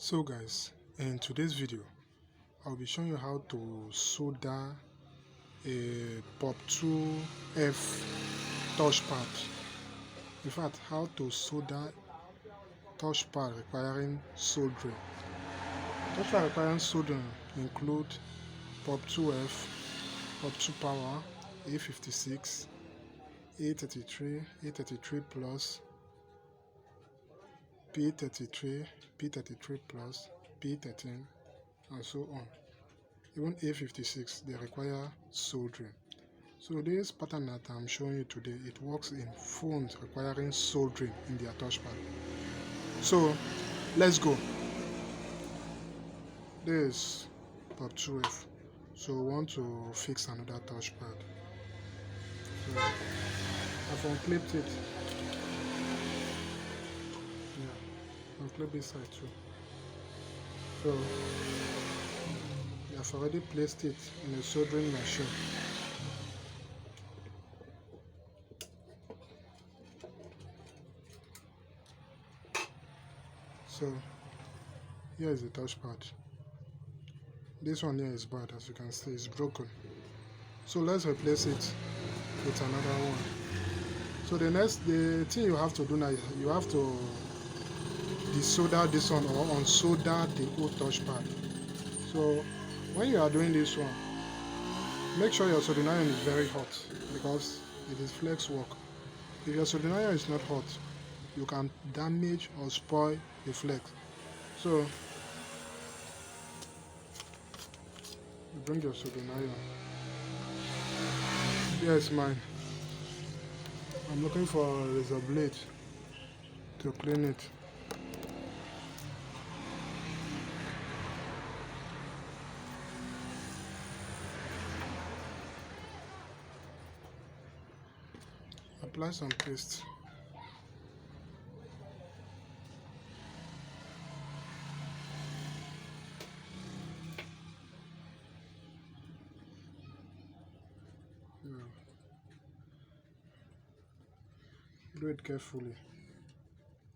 So guys, in today's video I'll be showing you how to solder a pop2f touchpad. In fact, how to solder touchpad requiring soldering. Touchpad requiring soldering include pop2f, pop2 power, A56, A33, A33 plus, P33, P33 plus, P13, and so on. Even A56, they require soldering. So this pattern that I'm showing you today, it works in phones requiring soldering in their touchpad. So let's go. This is pop2f. So we want to fix another touchpad. So I've unclipped it. Yeah, unclip this side too. So I've already placed it in a soldering machine. So here is the touchpad. This one here is bad, as you can see, it's broken. So let's replace it with another one. So the thing you have to do now, you have to desolder this one or unsolder the old touchpad. So when you are doing this one, make sure your soldering iron is very hot because it is flex work. If your soldering iron is not hot, you can damage or spoil the flex. So you bring your soldering iron. Here is mine. I'm looking for a razor blade to clean it. Apply some paste. Do it carefully.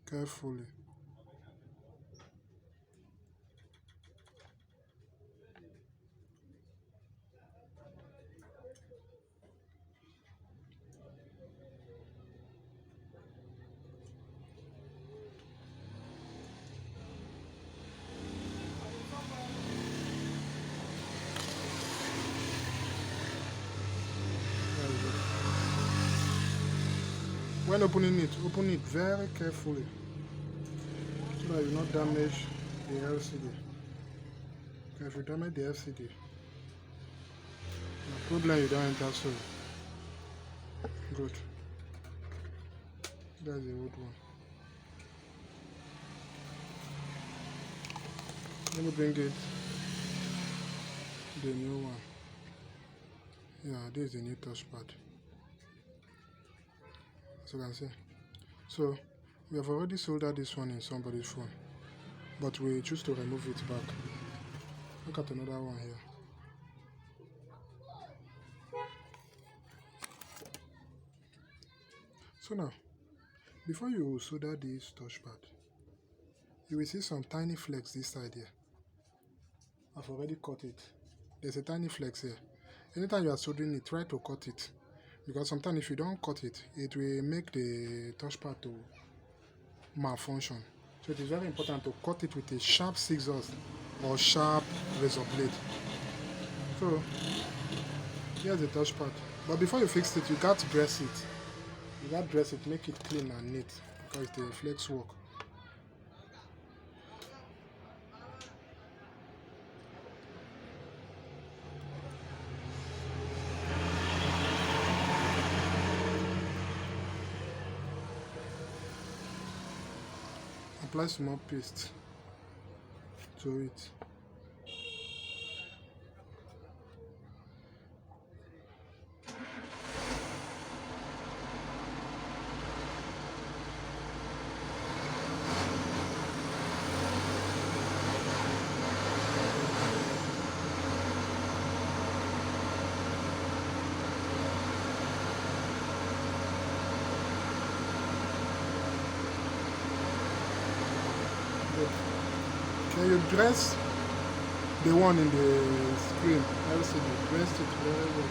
Carefully. When opening it, open it very carefully so that you not damage the LCD. Because if you damage the LCD, the problem you don't enter so good. That's the old one. Let me bring it the new one. Yeah, this is the new touchpad. As you can see. So we have already soldered this one in somebody's phone, but we choose to remove it back. Look at another one here. So now, before you solder this touchpad, you will see some tiny flecks this side here. I've already cut it. There's a tiny flex here. Anytime you are soldering it, try to cut it, because sometimes if you don't cut it, it will make the touchpad to malfunction. So it is very important to cut it with a sharp scissors or sharp razor blade. So here's the touchpad. But before you fix it, you got to dress it. You got to dress it, make it clean and neat, because it's the flex work. Apply some more paste to it. Then you dress the one in the screen. LCD. Dress it very well.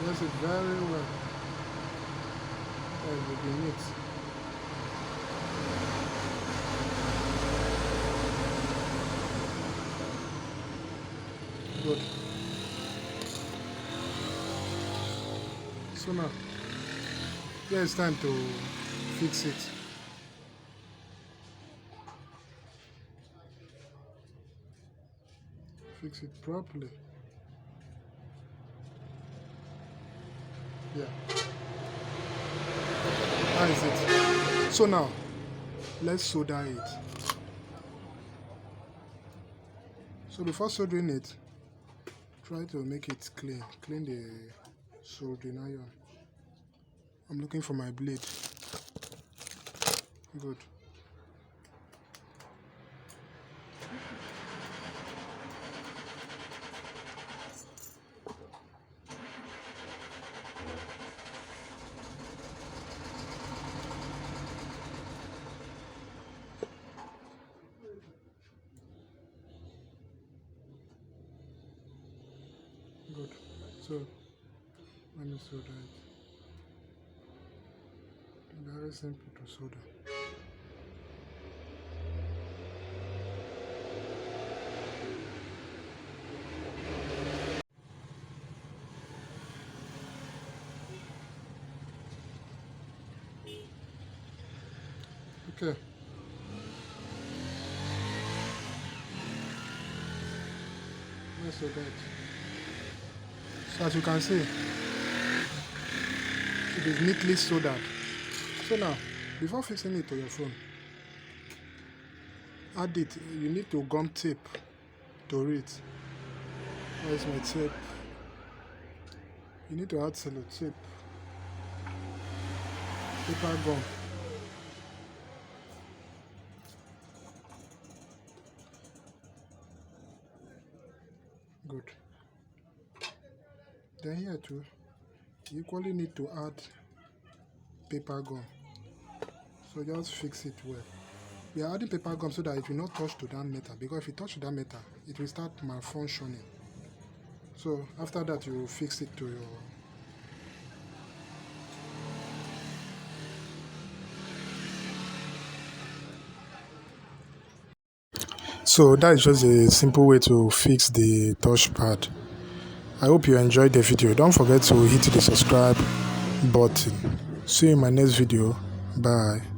Dress it very well. It will be neat. Good. So now, yeah, it's time to fix it. Fix it properly. Yeah. That is it. So now, let's solder it. So before soldering it, try to make it clean. Clean the soldering iron. I'm looking for my blade. Good. Good. So let me solder it. Very simple to solder. Okay. Let's solder it. So as you can see, it is neatly soldered. So now, before fixing it to your phone, add it. You need to gum tape to it. Where's my tape? You need to add sellotape, paper gum. Good. Then here too, you equally need to add paper gum. So just fix it well. We are adding paper gum so that it will not touch to that metal, because if it touch that metal, it will start malfunctioning. So after that, you fix it to your So that is just a simple way to fix the touchpad. I hope you enjoyed the video. Don't forget to hit the subscribe button. See you in my next video. Bye.